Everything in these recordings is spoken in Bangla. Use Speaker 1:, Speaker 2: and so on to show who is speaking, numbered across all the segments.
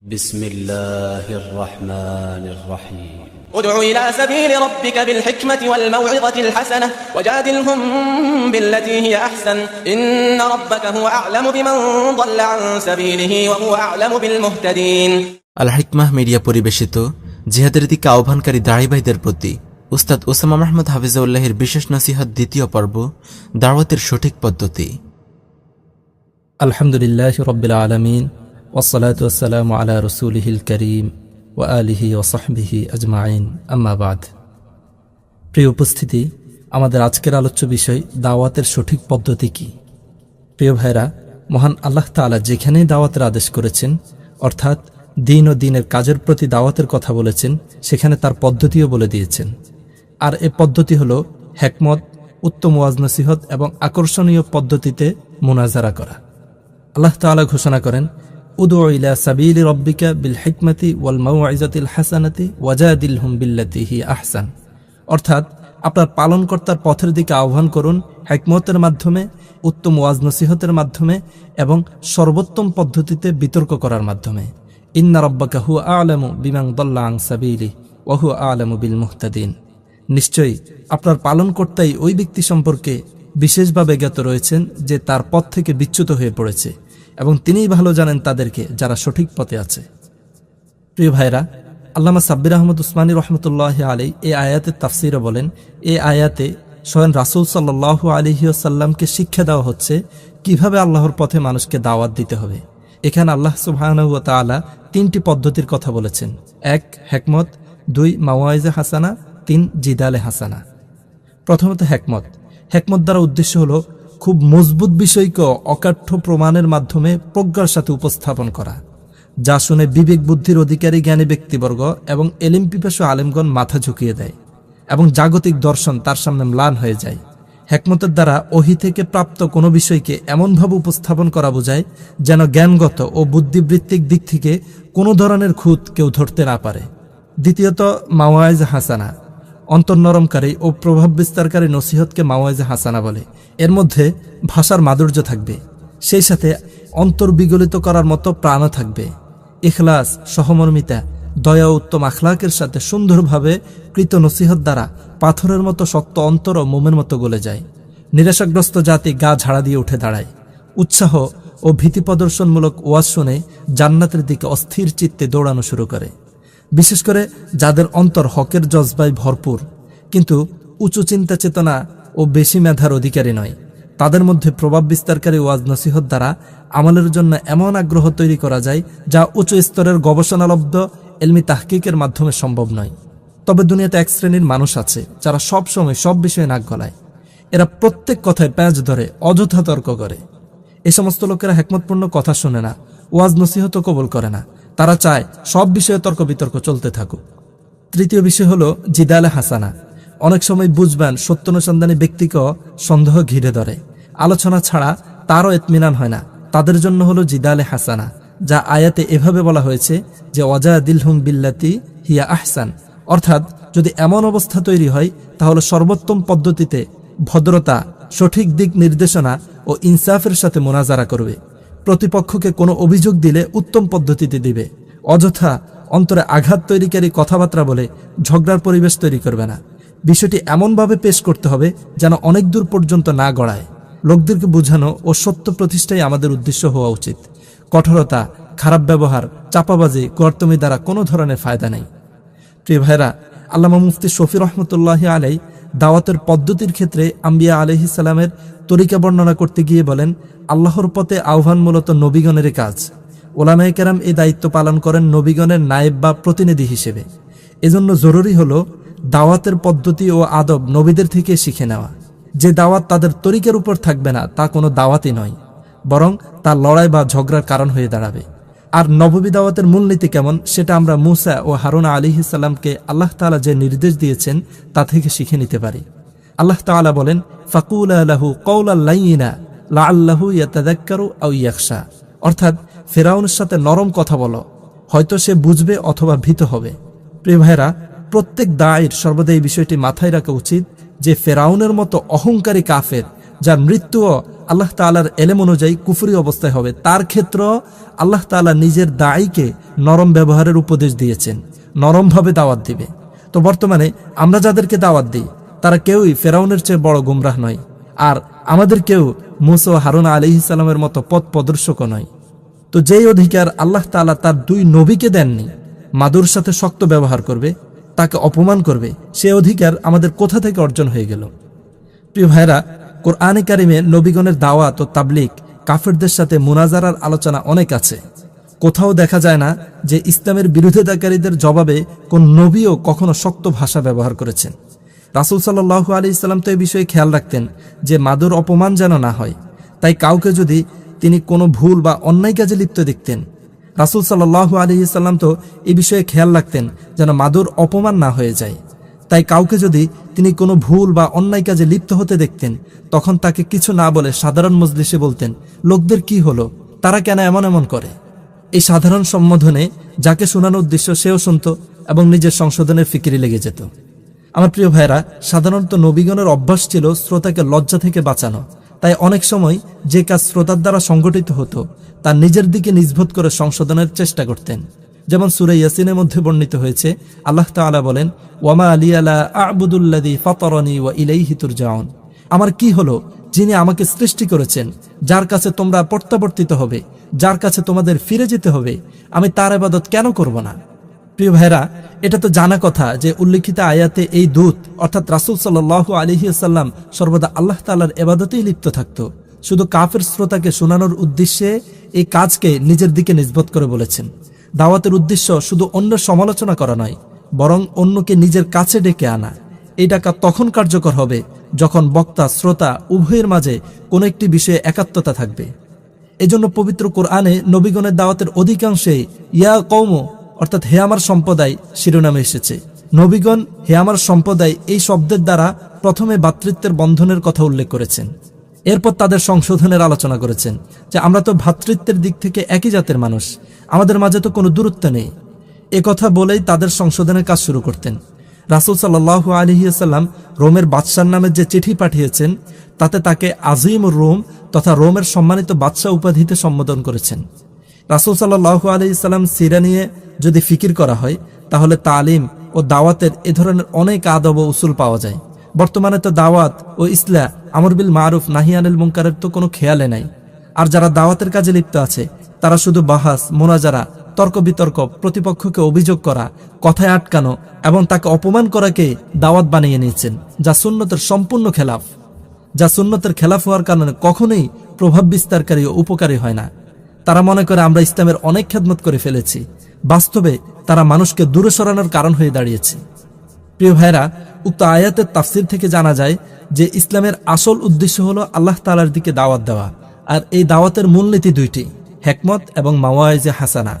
Speaker 1: بسم الله الرحمن الرحيم
Speaker 2: ادع إلى سبيل ربك بالحكمة والموعظة الحسنة وجادلهم بالتي هي أحسن إن ربك هو أعلم بمن ضل عن سبيله وهو أعلم بالمهتدين।
Speaker 3: আল হিকমাহ মিডিয়া পরিবেশিত জিহাদের দিকে আহ্বানকারী দাঁড়ি ভাইদের প্রতি উস্তাদ ওসামা মাহমুদ হাফিজাউল্লাহের বিশেষ নসিহত দ্বিতীয় পর্ব, দাওয়াতের সঠিক পদ্ধতি।
Speaker 4: আলহামদুলিল্লাহি রাব্বিল আলামিন ওয়াসসালাতু ওয়াসসালামু আলা রাসূলিহিল কারীম ওয়া আলিহি ওয়া সাহবিহি আজমাইন, আম্মা বাদ। প্রিয় উপস্থিতি, আমাদের আজকের আলোচ্য বিষয় দাওয়াতের সঠিক পদ্ধতি কি। প্রিয় ভাইরা, মহান আল্লাহ তাআলা যেখানেই দাওয়াতের আদেশ করেছেন, অর্থাৎ দিন ও দিনের কাজের প্রতি দাওয়াতের কথা বলেছেন, সেখানে তার পদ্ধতিও বলে দিয়েছেন। আর এ পদ্ধতি হলো হিকমত, উত্তম ওয়াজ নসিহত এবং আকর্ষণীয় পদ্ধতিতে মুনাজারা করা। আল্লাহ তাআলা ঘোষণা করেন, উদউ ইলা সাবিলি রাব্বিকা বিল হিকমাতি ওয়াল মাউইজাতিল হাসানাতি ওয়াজাদিলহুম বিল্লাতি হিয়া আহসান। অর্থাৎ আপনার পালনকর্তার পথের দিকে আহ্বান করুন হিকমতের মাধ্যমে, উত্তম ওয়াজ নসিহতের মাধ্যমে এবং সর্বোত্তম পদ্ধতিতে বিতর্ক করার মাধ্যমে। ইন্না রাব্বাকা হুয়া আ'লামু বিমান দাল্লা আন সাবিলি ওয়া হুয়া আ'লামু বিল মুহতাদিন। নিশ্চয়ই আপনার পালনকর্তাই ওই ব্যক্তি সম্পর্কে বিশেষভাবে জ্ঞাত রয়েছেন যে তার পথ থেকে বিচ্যুত হয়ে পড়েছে, এবং তিনিই ভালো জানেন তাদেরকে যারা সঠিক পথে আছে। প্রিয় ভাইরা, আল্লামা সাব্বির আহমদ উসমানী রহমতুল্লাহ আলী এই আয়াতের তাফসিরে বলেন, এই আয়াতে স্বয়ং রাসূল সাল্লাল্লাহু আলাইহি ওয়াসাল্লামকে শিক্ষা দেওয়া হচ্ছে কিভাবে আল্লাহর পথে মানুষকে দাওয়াত দিতে হবে। এখানে আল্লাহ সুবহানাহু ওয়া তাআলা তিনটি পদ্ধতির কথা বলেছেন: 1 হিকমত, 2 মাওয়াইজে হাসানা, 3 জিদালে হাসানা। প্রথমত হিকমত। হিকমত দ্বারা উদ্দেশ্য হলো খুব মজবুত বিষয়কে অকাঠ্য প্রমাণের মাধ্যমে প্রজ্ঞার সাথে উপস্থাপন করা, যা শুনে বিবেক বুদ্ধির অধিকারী জ্ঞানী ব্যক্তিবর্গ এবং এলিম পিপাসু আলেমগণ মাথা ঝুঁকিয়ে দেয় এবং জাগতিক দর্শন তার সামনে ম্লান হয়ে যায়। হিকমতের দ্বারা ওহী থেকে প্রাপ্ত কোনো বিষয়কে এমনভাবে উপস্থাপন করা বোঝায় যেন জ্ঞানগত ও বুদ্ধিবৃত্তিক দিক থেকে কোনো ধরনের খুঁত কেউ ধরতে না পারে। দ্বিতীয়ত মাওয়াইজ হাসানা। অন্তর্নরমকারী ও প্রভাব বিস্তারকারী নসিহতকে মাওয়াইজে হাসানা বলে। এর মধ্যে ভাষার মাধুর্য থাকবে, সেই সাথে অন্তর বিগলিত করার মতো প্রাণও থাকবে। ইখলাস, সহমর্মিতা, দয়া ও উত্তম আখলাকের সাথে সুন্দরভাবে কৃত নসিহত দ্বারা পাথরের মতো শক্ত অন্তর ও মোমের মতো গলে যায়। নিরাশাগ্রস্ত জাতি গা ঝাড়া দিয়ে উঠে দাঁড়ায়। উৎসাহ ও ভীতি প্রদর্শনমূলক ওয়াজ শুনে জান্নাতের দিকে অস্থির চিত্তে দৌড়ানো শুরু করে। বিশেষ করে যাদের অন্তর হকের জজবায় ভরপুর কিন্তু উঁচু চিন্তা চেতনা ও বেশি মেধার অধিকারী নয়, তাদের মধ্যে প্রভাব বিস্তারকারী ওয়াজ নসিহত দ্বারা আমলের জন্য এমন আগ্রহ তৈরি করা যায় যা উচ্চ স্তরের গবেষণালব্ধ এলমি তাহকিকের মাধ্যমে সম্ভব নয়। তবে দুনিয়াতে এক শ্রেণীর মানুষ আছে যারা সব সময় সব বিষয়ে নাক গলায়। এরা প্রত্যেক কথায় প্যাঁচ ধরে, অযথা তর্ক করে। এ সমস্ত লোকেরা হিকমতপূর্ণ কথা শুনে না, ওয়াজ নসিহত কবুল করে না। তারা চায় সব বিষয়ে তর্ক বিতর্ক চলতে থাকুক। তৃতীয় বিষয় হলো জিদালে হাসানা। অনেক সময় বুঝবেন সত্যানুসন্ধানী ব্যক্তিকেও সন্দেহ ঘিরে ধরে, আলোচনা ছাড়া তারও ইতমিনান হয় না। তাদের জন্য হলো জিদালে হাসানা, যা আয়াতে এভাবে বলা হয়েছে যে ওয়াজাদিলহুম বিল্লাতি হিয়া আহসান। অর্থাৎ যদি এমন অবস্থা তৈরি হয় তাহলে সর্বোত্তম পদ্ধতিতে ভদ্রতা, সঠিক দিক নির্দেশনা ও ইনসাফের সাথে মুনাজারা করবে। প্রতিপক্ষকে কোনো অভিযোগ দিলে উত্তম পদ্ধতিতে দিবে। অযথা অন্তরে আঘাত তৈরিকারী কথাবার্তা বলে ঝগড়ার পরিবেশ তৈরি করবে না। বিষয়টি এমনভাবে পেশ করতে হবে যেন অনেক দূর পর্যন্ত না গড়ায়। লোকদেরকে বোঝানো ও সত্য প্রতিষ্ঠাই আমাদের উদ্দেশ্য হওয়া উচিত। কঠোরতা, খারাপ ব্যবহার, চাপাবাজি, কর্তমি দ্বারা কোনো ধরনের ফায়দা নেই। প্রিয় ভাইরা, আল্লামা মুফতি শফি রহমতুল্লাহি আলাই দাওয়াতের পদ্ধতির ক্ষেত্রে আম্বিয়া আলাইহিস সালামের তরিকা বর্ণনা করতে গিয়ে বলেন, আল্লাহর পথে আহ্বান মূলত নবীগণের কাজ। ওলামায়ে কেরাম এই দায়িত্ব পালন করেন নবীগণের নায়েব বা প্রতিনিধি হিসেবে। এজন্য জরুরি হলো দাওয়াতের পদ্ধতি ও আদব নবীদের থেকে শিখে নেওয়া। যে দাওয়াত তাদের তরিকার উপর থাকবে না তা কোনো দাওয়াতই নয়, বরং তা লড়াই বা ঝগড়ার কারণ হয়ে দাঁড়াবে। আর নববী দাওয়াতের মূলনীতি কেমন সেটা আমরা মূসা ও হারুন আলাইহিস সালামকে আল্লাহ তাআলা যে নির্দেশ দিয়েছেন তা থেকে শিখে নিতে পারি। আল্লাহ তাআলা বলেন, ফাকুলা লাহু কওলান লাইয়িনা লাআল্লাহু ইয়াতাযাক্কারু আও ইয়াখশা। অর্থাৎ ফেরাউনের সাথে নরম কথা বলো, হয়তো সে বুঝবে অথবা ভীত হবে। প্রিয় ভাইরা, প্রত্যেক দায়ের সর্বদা এই বিষয়টি মাথায় রাখা উচিত যে ফেরাউনের মতো অহংকারী কাফের, যার মৃত্যুও আল্লাহ তাআলার এলেম অনুযায়ী কুফরি অবস্থায় হবে, তার ক্ষেত্র আল্লাহ তাআলা নিজের দায়ীকে নরম ব্যবহারের উপদেশ দিয়েছেন, নরমভাবে দাওয়াত দিবে। তো বর্তমানে আমরা যাদেরকে দাওয়াত দিই তারা কেউই ফেরাউনের চেয়ে বড় গুমরাহ নয়, আর আমাদের কেউ মুসা ও হারুন আলাইহিস সালামের মতো পথ প্রদর্শকও নয়। তো যেই অধিকার আল্লাহ তাআলা তার 2 নবীকে দেননি, মাদুর সাথে শক্ত ব্যবহার করবে, তাকে অপমান করবে, সে অধিকার আমাদের কোথা থেকে অর্জন হয়ে গেল? প্রিয় ভাইরা, কোরআনে কারিমে নবীগণের দাওয়াত ও তাবলীগ, কাফেরদের সাথে মুনাজারার আলোচনা অনেক আছে। কোথাও দেখা যায় না যে ইসলামের বিরোধিতাকারীদের জবাবে কোন নবীও কখনো শক্ত ভাষা ব্যবহার করেছেন। রাসূল সাল্লাল্লাহু আলাইহি সাল্লাম তো এই বিষয়ে খেয়াল রাখতেন যে মাদুর অপমান যেন না হয়। তাই কাউকে যদি তিনি কোনো ভুল বা অন্যায় কাজে লিপ্ত দেখতেন, রাসূল সাল্লাল্লাহু আলাইহি সাল্লাম তো এই বিষয়ে খেয়াল রাখতেন যেন মাদুর অপমান না হয়ে যায়। তাই কাউকে যদি তিনি কোনো ভুল বা অন্যায় কাজে লিপ্ত হতে দেখতেন, তখন তাকে কিছু না বলে সাধারণ মজলিসে বলতেন, লোকদের কি হলো, তারা কেন এমন এমন করে। এই সাধারণ সম্বোধনে যাকে শোনানোর উদ্দেশ্য সেও শুনত এবং নিজের সংশোধনের ফিকিরে লেগে যেত। আমার প্রিয় ভাইরা, সাধারণত নবীগণের অভ্যাস ছিল শ্রোতাকে লজ্জা থেকে বাঁচানো। তাই অনেক সময় যে কাজ শ্রোতার দ্বারা সংগঠিত হতো তা নিজের দিকে নিষ্পত্তি করে সংশোধনের চেষ্টা করতেন। যেমন সূরা ইয়াসিনের মধ্যে বর্ণিত হয়েছে, আল্লাহ তাআলা বলেন, ওয়ামা আলিয়া লা আ'বুদুল্লাযী ফাতারানী ওয়া ইলাইহি তুরজাউন। আমার কি হলো যিনি আমাকে সৃষ্টি করেছেন, যার কাছে তোমরা প্রত্যাবর্তিত হবে, যার কাছে তোমাদের ফিরে যেতে হবে, আমি তার ইবাদত কেন করব না? প্রিয় ভাইরা, এটা তো জানা কথা যে উল্লেখিত আয়াতে এই দূত অর্থাৎ রাসূল সাল্লাল্লাহু আলাইহি ওয়াসাল্লাম সর্বদা আল্লাহ তাআলার ইবাদতেই লিপ্ত থাকত। শুধু কাফের শ্রোতাকে শোনানোর উদ্দেশ্যে এই কাজকে নিজের দিকে নিসবত করে বলেছেন। দাওয়াতের উদ্দেশ্য শুধু অন্যের সমালোচনা করা নয়, বরং অন্যকে নিজের কাছে ডেকে আনা। এই ডাকা তখন কার্যকর হবে যখন বক্তা শ্রোতা উভয়ের মাঝে কোনো একটি বিষয়ে একাত্মতা থাকবে। এজন্য পবিত্র কোরআনে নবীগণের দাওয়াতের অধিকাংশে ইয়া কওম অর্থাৎ হে আমার সম্প্রদায় শিরোনামে এসেছে। নবীগণ হে আমার সম্প্রদায় এই শব্দের দ্বারা প্রথমে ভ্রাতৃত্বের বন্ধনের কথা উল্লেখ করেছেন, এরপর তাদের সংশোধনের আলোচনা করেছেন যে আমরা তো ভ্রাতৃত্বের দিক থেকে একই জাতের মানুষ, আমাদের মাঝে তো কোনো দূরত্ব নেই। কথা বলেই তাদের সংশোধনের কাজ শুরু করতেন। রাসূল সাল্লাল্লাহু আলাইহি ওয়াসাল্লাম রোমের বাদশার নামে যে চিঠি পাঠিয়েছেন তাতে তাকে আজিমুর রোম তথা রোমের সম্মানিত বাদশাহ উপাধিতে সম্বোধন করেছেন। রাসূল সাল্লাল্লাহু আলাইহি ওয়াসাল্লাম সিরা নিয়ে যদি ফিকির করা হয় তাহলে তালিম ও দাওয়াতের এ ধরনের অনেক আদব ও উসুল পাওয়া যায়। বর্তমানে তো দাওয়াত ও ইসলাহ, আমর বিল মারুফ নাহি আনিল মুনকারের তো কোনো খেয়ালে নাই। আর যারা দাওয়াতের কাজে লিপ্ত আছে তারা শুধু বাহাস, মুনাজারা, তর্ক বিতর্ক, প্রতিপক্ষকে অভিযোগ করা, কথায় আটকানো এবং তাকে অপমান করাকে দাওয়াত বানিয়ে নিয়েছেন, যা সুন্নতের সম্পূর্ণ খেলাফ। যা সুন্নতের খেলাফ হওয়ার কারণে কখনোই প্রভাব বিস্তারকারী ও উপকারী হয় না। তারা মনে করে আমরা ইসলামের অনেক খেদমত করে ফেলেছি, বাস্তবে তারা মানুষকে দূরে সরানোর কারণ হয়ে দাঁড়িয়েছে। প্রিয় ভাইরা, উক্ত আয়াতের তাফসির থেকে জানা যায় যে ইসলামের আসল উদ্দেশ্য হলো আল্লাহ তাআলার দিকে দাওয়াত দেওয়া। আর এই দাওয়াতের মূলনীতি দুইটি, হিকমত এবং মাওয়াইজে হাসানা।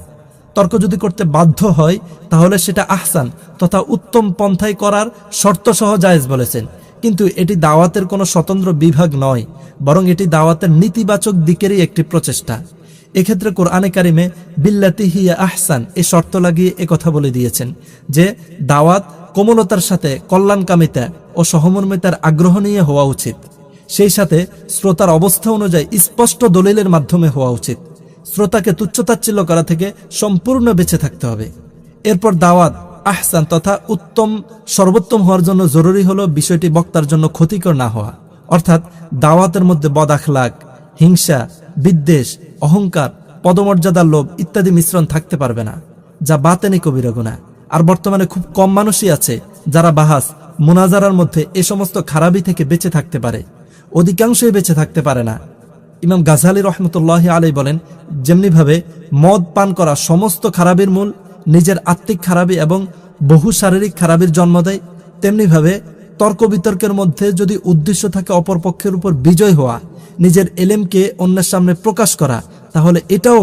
Speaker 4: তর্ক যদি করতে বাধ্য হয় তাহলে সেটা আহসান তথা উত্তম পন্থায় করার শর্ত সহ জায়েজ বলেছেন, কিন্তু এটি দাওয়াতের কোনো স্বতন্ত্র বিভাগ নয়, বরং এটি দাওয়াতের নীতিবাচক দিকেরই একটি প্রচেষ্টা। এক্ষেত্রে কোরআনে কারিমে বিল্লাতি হিয়া আহসান এই শর্ত লাগিয়ে একথা বলে দিয়েছেন যে দাওয়াত কোমলতার সাথে কল্যাণকামিতা ও সহমর্মিতার আগ্রহ নিয়ে হওয়া উচিত। সেই সাথে শ্রোতার অবস্থা অনুযায়ী স্পষ্ট দলিলের মাধ্যমে হওয়া উচিত। শ্রোতাকে তুচ্ছতাচ্ছিল্য করা থেকে সম্পূর্ণ বেঁচে থাকতে হবে। এরপর দাওয়াত আহসান তথা উত্তম সর্বোত্তম হওয়ার জন্য জরুরি হলো বিষয়টি বক্তার জন্য ক্ষতিকর না হওয়া। অর্থাৎ দাওয়াতের মধ্যে বদ আখলাক, হিংসা, বিদ্বেষ, অহংকার, পদমর্যাদার লোভ ইত্যাদি মিশ্রণ থাকতে পারবে না, যা বাতেনি কবিরা গুনাহ। আর বর্তমানে খুব কম মানুষই আছে যারা বাহাস, মুনাজারার মধ্যে এ সমস্ত খারাপি থেকে বেঁচে থাকতে পারে, অধিকাংশই বেঁচে থাকতে পারে না। ইমাম গাজালি রহমতুল্লাহি আলাইহি বলেন, যেমনিভাবে মদ পান করা সমস্ত খারাপির মূল, নিজের আত্মিক খারাপি এবং বহু শারীরিক খারাপির জন্ম দেয়, তেমনিভাবে তর্ক বিতর্কের মধ্যে যদি উদ্দেশ্য থাকে অপরপক্ষের উপর বিজয় হওয়া, নিজের এলেমকে অন্যের সামনে প্রকাশ করা, তাহলে এটাও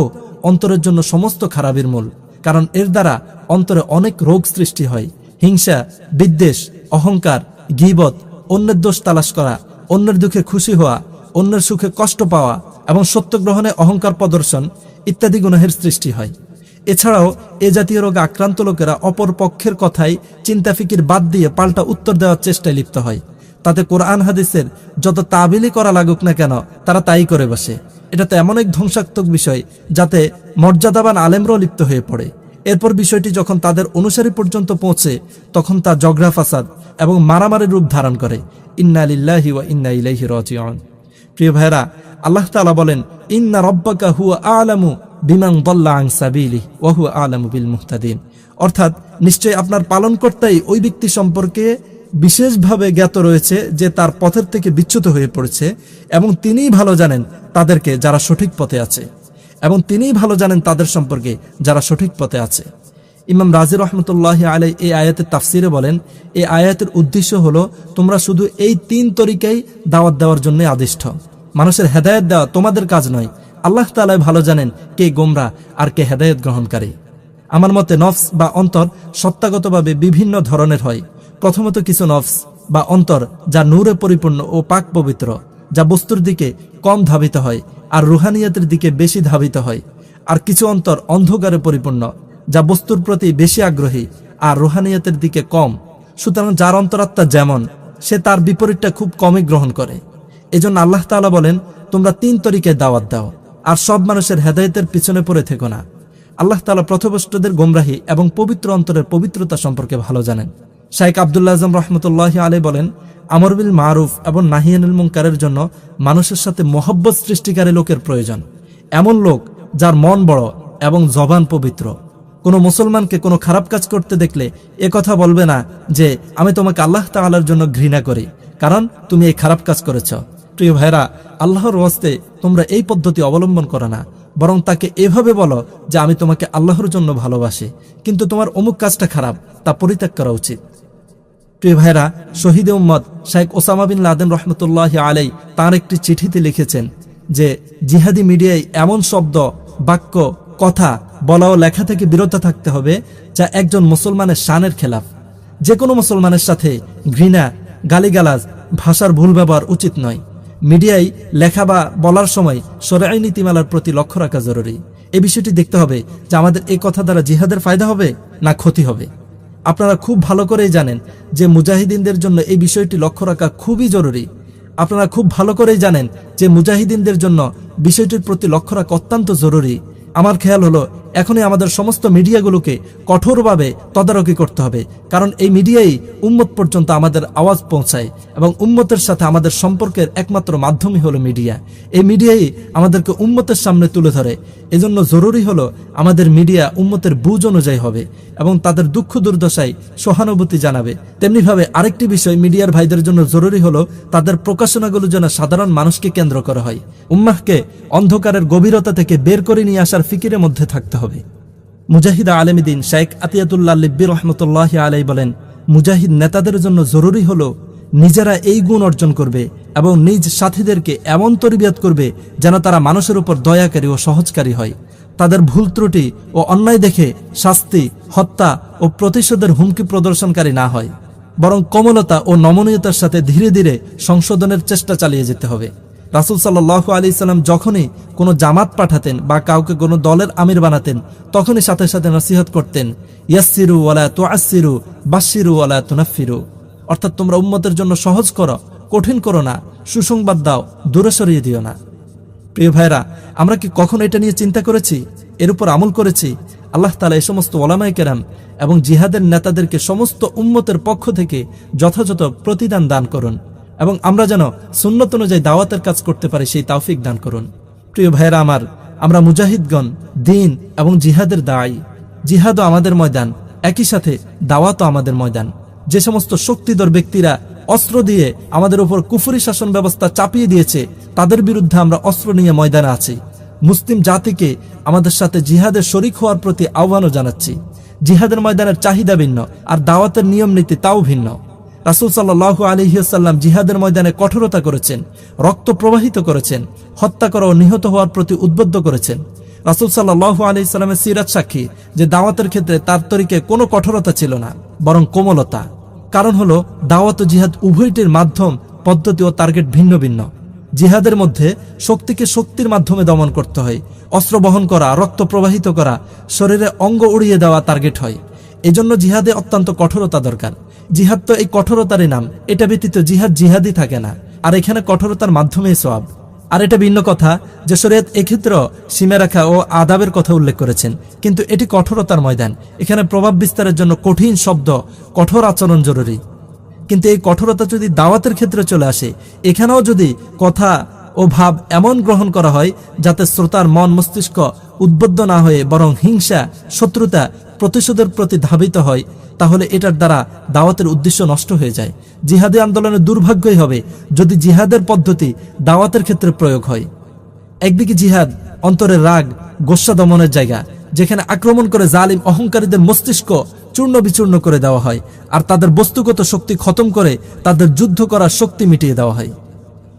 Speaker 4: অন্তরের জন্য সমস্ত খারাপির মূল। কারণ এর দ্বারা অন্তরে অনেক রোগ সৃষ্টি হয়। হিংসা, বিদ্বেষ, অহংকার, গীবত, অন্যের দোষ তালাশ করা, অন্যের দুঃখে খুশি হওয়া, অন্যের সুখে কষ্ট পাওয়া এবং সত্য গ্রহণে অহংকার প্রদর্শন ইত্যাদি গুনাহের সৃষ্টি হয়। এছাড়াও এ জাতীয় রোগে আক্রান্ত লোকেরা অপর পক্ষের কথায় চিন্তা ফিকির বাদ দিয়ে পাল্টা উত্তর দেওয়ার চেষ্টায় লিপ্ত হয়। তাতে কোরআন হাদিসের যত তাবিলি করা লাগুক না কেন তারা তাই করে বসে। এটা তো এমন এক ধ্বংসাত্মক বিষয় যাতে মর্যাদাবান আলেমরাও লিপ্ত হয়ে পড়ে। এরপর বিষয়টি যখন তাদের অনুসারী পর্যন্ত পৌঁছে তখন তা ঝগড়া ফাসাদ এবং মারামারির রূপ ধারণ করে। ইন্না লিল্লাহি ওয়া ইন্না ইলাইহি রাজিউন। প্রিয় ভাইরা, আল্লাহ তাআলা বলেন, ইন্না রাব্বাকা হুয়া আ'লামু বিমান দাল্লা আন সাবিলিহি ওয়া হুয়া আ'লামু বিল মুহতাদিন। অর্থাৎ নিশ্চয়ই আপনার পালনকর্তাই ওই ব্যক্তি সম্পর্কে বিশেষভাবে জ্ঞাত রয়েছে যে তার পথের থেকে বিচ্যুত হয়ে পড়েছে, এবং তিনিই ভালো জানেন তাদেরকে যারা সঠিক পথে আছে, এবং তিনিই ভালো জানেন তাদের সম্পর্কে যারা সঠিক পথে আছে। ইমাম রাজি রহমতুল্লাহি আলাইহি এই আয়াতের তাফসিরে বলেন, এই আয়াতের উদ্দেশ্য হলো তোমরা শুধু এই 3 তরিকায় দাওয়াত দেওয়ার জন্য আদিষ্ট। মানুষের হেদায়েত দেওয়া তোমাদের কাজ নয়। আল্লাহ তাআলা ভালো জানেন কে গোমরা আর কে হেদায়েত গ্রহণকারী। আমার মতে নফস বা অন্তর সত্তাগতভাবে বিভিন্ন ধরনের হয়। প্রথমত কিছু নফস বা অন্তর যা নূরে পরিপূর্ণ ও পাক পবিত্র, যা বস্তুর দিকে কম ধাবিত হয় আর রুহানিয়াতের দিকে বেশি ধাবিত হয়। আর কিছু অন্তর অন্ধকারে পরিপূর্ণ, যা বস্তুর প্রতি বেশি আগ্রহী আর রুহানিয়াতের দিকে কম। সুতরাং যার অন্তরাত্মা যেমন, সে তার বিপরীতটা খুব কমই গ্রহণ করে। এজন্য আল্লাহ তাআলা বলেন, তোমরা 3 তরিকায় দাওয়াত দাও আর সব মানুষের হেদায়েতের পিছনে পড়ে থেকো না। আল্লাহ তাআলা পথভ্রষ্টদের গোমরাহী এবং পবিত্র অন্তরের পবিত্রতা সম্পর্কে ভালো জানেন। শাইখ আব্দুল্লাহ আজম রহমতুল্লাহি আলাইহি বলেন, আমর বিল মারুফ এবং নাহি আনিল মুনকারের জন্য মানুষের সাথে মহব্বত সৃষ্টিকারী লোকের প্রয়োজন। এমন লোক যার মন বড় এবং জবান পবিত্র। কোনো মুসলমানকে কোনো খারাপ কাজ করতে দেখলে এ কথা বলবে না যে আমি তোমাকে আল্লাহ তাআলার জন্য ঘৃণা করি, কারণ তুমি এই খারাপ কাজ করেছ। প্রিয় ভাইরা, আল্লাহর ওয়াস্তে তোমরা এই পদ্ধতি অবলম্বন করো না, বরং তাকে এভাবে বলো যে আমি তোমাকে আল্লাহর জন্য ভালোবাসি, কিন্তু তোমার অমুক কাজটা খারাপ, তা পরিত্যাগ করা উচিত। প্রিয় ভাইরা, শহীদে উম্মত শাইখ ওসামা বিন লাদেন রহমতুল্লাহি আলাইহি তার একটি চিঠিতে লিখেছেন যে জিহাদি মিডিয়ায় এমন শব্দ, বাক্য, কথা বলা ও লেখা থেকে বিরত থাকতে হবে যা একজন মুসলমানের শানের খেলাফ। যে কোনো মুসলমানের সাথে ঘৃণা, গালিগালাজ, ভাষার ভুল ব্যবহার উচিত নয়। মিডিয়ায় লেখা বা বলার সময় শরঈ নীতিমালার প্রতি লক্ষ্য রাখা জরুরি। এই বিষয়টি দেখতে হবে যে আমাদের এই কথা দ্বারা জিহাদের ফায়দা হবে না ক্ষতি হবে। আপনারা খুব ভালো করেই জানেন যে মুজাহিদিনদের জন্য এই বিষয়টি লক্ষ্য রাখা খুবই জরুরি। আপনারা খুব ভালো করেই জানেন যে মুজাহিদিনদের জন্য বিষয়টির প্রতি লক্ষ্য রাখা অত্যন্ত জরুরি। আমার খেয়াল হলো এখনই আমাদের সমস্ত মিডিয়াগুলোকে কঠোরভাবে তদারকি করতে হবে, কারণ এই মিডিয়াই উম্মত পর্যন্ত আমাদের আওয়াজ পৌঁছায় এবং উম্মতের সাথে আমাদের সম্পর্কের একমাত্র মাধ্যমই হলো মিডিয়া। এই মিডিয়াই আমাদেরকে উম্মতের সামনে তুলে ধরে। এজন্য জরুরি হলো আমাদের মিডিয়া উম্মতের বুঝ অনুযায়ী হবে এবং তাদের দুঃখ দুর্দশায় সহানুভূতি জানাবে। তেমনিভাবে আরেকটি বিষয় মিডিয়ার ভাইদের জন্য জরুরি হলো তাদের প্রকাশনাগুলো যেন সাধারণ মানুষকে কেন্দ্র করা হয়। উম্মাহকে অন্ধকারের গভীরতা থেকে বের করে নিয়ে আসার ফিকিরের মধ্যে থাকতে হবে। মুজাহিদা আলেমীদ্দিন শাইখ আতিয়াতুল্লাহ লিব্বি রহমতুল্লাহি আলাইহি বলেন, মুজাহিদ নেতাদের জন্য জরুরি হলো নিজেরা এই গুণ অর্জন করবে এবং নিজ সাথীদেরকে এমন তরবিয়ত করবে যেন তারা মানুষের উপর দয়াকারী ও সহজকারী হয়। তাদের ভুল ত্রুটি ও অন্যায় দেখে শাস্তি, হত্যা ও প্রতিশোধের হুমকি প্রদর্শনকারী না হয়, বরং কোমলতা ও নমনীয়তার সাথে ধীরে ধীরে সংশোধনের চেষ্টা চালিয়ে যেতে হবে। রাসূল সাল্লাল্লাহু আলাইহি সাল্লাম যখনই কোনো জামাত পাঠাতেন বা কাউকে কোনো দলের আমির বানাতেন, তখনই সাথে সাথে নসিহত করতেন, ইয়াসসিরু ওয়ালা তুআসসিরু বাশশিরু ওয়ালা তুনাফফিরু। অর্থাৎ তোমরা উম্মতের জন্য সহজ করো, কঠিন করো না, সুসংবাদ দাও, দূরে সরিয়ে দিও না। প্রিয় ভাইরা, আমরা কি কখনো এটা নিয়ে চিন্তা করেছি, এর উপর আমল করেছি? আল্লাহ তাআলা এই সমস্ত উলামায়ে কেরাম এবং জিহাদের নেতাদেরকে সমস্ত উম্মতের পক্ষ থেকে যথাযথ প্রতিদান দান করুন এবং আমরা যেন সুন্নত অনুযায়ী দাওয়াতের কাজ করতে পারি সেই তৌফিক দান করুন। প্রিয় ভাইরা আমার, আমরা মুজাহিদগণ দিন এবং জিহাদের দায়ী। জিহাদও আমাদের ময়দান, একই সাথে দাওয়াতও আমাদের ময়দান। যে সমস্ত শক্তিধর ব্যক্তিরা অস্ত্র দিয়ে আমাদের উপর কুফরি শাসন ব্যবস্থা চাপিয়ে দিয়েছে, তাদের বিরুদ্ধে আমরা অস্ত্র নিয়ে ময়দানে আছি। মুসলিম জাতিকে আমাদের সাথে জিহাদের শরিক হওয়ার প্রতি আহ্বানও জানাচ্ছি। জিহাদের ময়দানের চাহিদা ভিন্ন আর দাওয়াতের নিয়ম নীতি তাও ভিন্ন। রাসূল সাল্লাল্লাহু আলাইহি ওয়াসাল্লাম জিহাদের ময়দানে কঠোরতা করেছেন, রক্ত প্রবাহিত করেছেন, হত্যা করা ও নিহত হওয়ার প্রতি উদ্বুদ্ধ করেছেন। রাসূল সাল্লাল্লাহু আলাইহি সাল্লামের সিরাত সাক্ষী যে দাওয়াতের ক্ষেত্রে তার তরিকায় কোনো কঠোরতা ছিল না, বরং কোমলতা। কারণ হলো দাওয়াত ও জিহাদ উভয়টির মাধ্যম, পদ্ধতি ও টার্গেট ভিন্ন ভিন্ন। জিহাদের মধ্যে শক্তিকে শক্তির মাধ্যমে দমন করতে হয়। অস্ত্র বহন করা, রক্ত প্রবাহিত করা, শরীরে অঙ্গ উড়িয়ে দেওয়া টার্গেট হয়। এজন্য জিহাদে অত্যন্ত কঠোরতা দরকার। জিহাদ তো এই কঠোরতারই নাম, এটা ব্যতীত জিহাদ জিহাদই থাকে না। আর এখানে কঠোরতার মাধ্যমেই সওয়াব। আর এটা ভিন্ন কথা যে শরীয়ত এক্ষেত্রে সীমারেখা ও আদাবের কথা উল্লেখ করেছেন, কিন্তু এটি কঠোরতার ময়দান। এখানে প্রভাব বিস্তারের জন্য কঠিন শব্দ, কঠোর আচরণ জরুরি। কিন্তু এই কঠোরতা যদি দাওয়াতের ক্ষেত্রে চলে আসে, এখানেও যদি কথা ও ভাব এমন গ্রহণ করা হয় যাতে শ্রোতার মন মস্তিষ্ক উদ্বুদ্ধ না হয়ে বরং হিংসা, শত্রুতা, প্রতিশোধের প্রতি ধাবিত হয়, তাহলে এটার দ্বারা দাওয়াতের উদ্দেশ্য নষ্ট হয়ে যায়। জিহাদি আন্দোলনের দুর্ভাগ্যই হবে যদি জিহাদের পদ্ধতি দাওয়াতের ক্ষেত্রে প্রয়োগ হয়। একদিকে জিহাদ অন্তরের রাগ, গোস্বা দমনের জায়গা, যেখানে আক্রমণ করে জালিম অহংকারীদের মস্তিষ্ক চূর্ণ বিচূর্ণ করে দেওয়া হয়, আর তাদের বস্তুগত শক্তি খতম করে তাদের যুদ্ধ করার শক্তি মিটিয়ে দেওয়া হয়।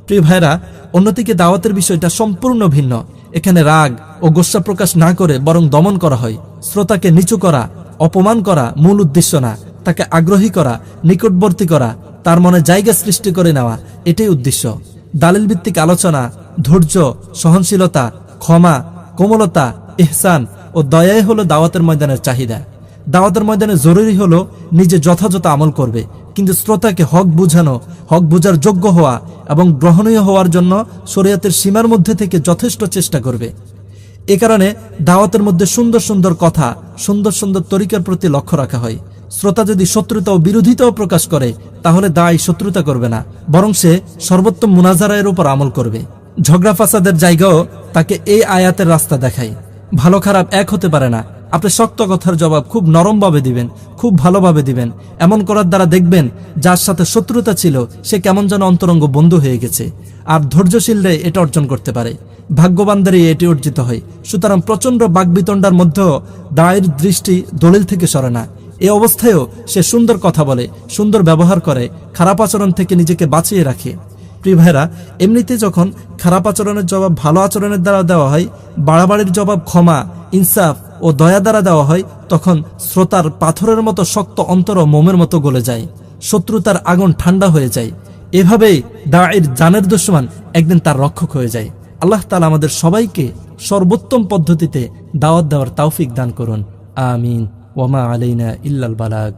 Speaker 4: প্রিয় ভাইরা, অন্যদিকে দাওয়াতের বিষয়টা সম্পূর্ণ ভিন্ন। এখানে রাগ ও গোস্বা প্রকাশ না করে বরং দমন করা হয়। শ্রোতাকে নিচু করা, অপমান করা মূল উদ্দেশ্য না, তাকে আগ্রহী করা, নিকটবর্তী করা, তার মনে জায়গা সৃষ্টি করে নেওয়া, এটাই উদ্দেশ্য। দালিল ভিত্তিক আলোচনা, ধৈর্য, সহনশীলতা, ক্ষমা, কোমলতা, ইহসান ও দয়াই হলো দাওয়াতের ময়দানের চাহিদা। দাওয়াতের ময়দানে জরুরি হলো নিজে যথাযথ আমল করবে, কিন্তু শ্রোতাকে হক বুঝানো, হক বুঝার যোগ্য হওয়া এবং গ্রহণীয় হওয়ার জন্য শরীয়তের সীমার মধ্যে থেকে যথেষ্ট চেষ্টা করবে। এ কারণে দাওয়াতের মধ্যে সুন্দর সুন্দর কথা, সুন্দর সুন্দর তরিকার প্রতি লক্ষ্য রাখা হয়। শ্রোতা যদি শত্রুতা ও বিরোধিতাও প্রকাশ করে, তাহলে দায় শত্রুতা করবে না, বরং সে সর্বোত্তম মুনাজারায়ের উপর আমল করবে। ঝগড়া ফাসাদের জায়গাও তাকে এই আয়াতের রাস্তা দেখায়। ভালো খারাপ এক হতে পারে না। আপনি শক্ত কথার জবাব খুব নরমভাবে দিবেন, খুব ভালোভাবে দিবেন। এমন করার দ্বারা দেখবেন যার সাথে শত্রুতা ছিল সে কেমন যেন অন্তরঙ্গ বন্ধু হয়ে গেছে। আর ধৈর্যশীলরাই এটা অর্জন করতে পারে, ভাগ্যবানদেরই এটি অর্জিত হয়। সুতরাং প্রচন্ড বাকবিতণ্ডার মধ্যেও দায়ের দৃষ্টি দলিল থেকে সরে না। এই অবস্থায়ও সে সুন্দর কথা বলে, সুন্দর ব্যবহার করে, খারাপ আচরণ থেকে নিজেকে বাঁচিয়ে রাখে। প্রিয় ভাইরা, এমনিতে যখন খারাপ আচরণের জবাব ভালো আচরণের দ্বারা দেওয়া হয়, বাড়াবাড়ির জবাব ক্ষমা, ইনসাফ ও দয়া দ্বারা দেওয়া হয়, তখন শ্রোতার পাথরের মতো শক্ত অন্তর ও মোমের মতো গলে যায়, শত্রুতার আগুন ঠান্ডা হয়ে যায়। এভাবেই দায়ের জানের দুশমান একদিন তার রক্ষক হয়ে যায়। আল্লাহ তাআলা আমাদের সবাইকে সর্বোত্তম পদ্ধতিতে দাওয়াত দেওয়ার তৌফিক দান করুন। আমিন। ওয়া মা আলাইনা ইল্লাল বালাগ।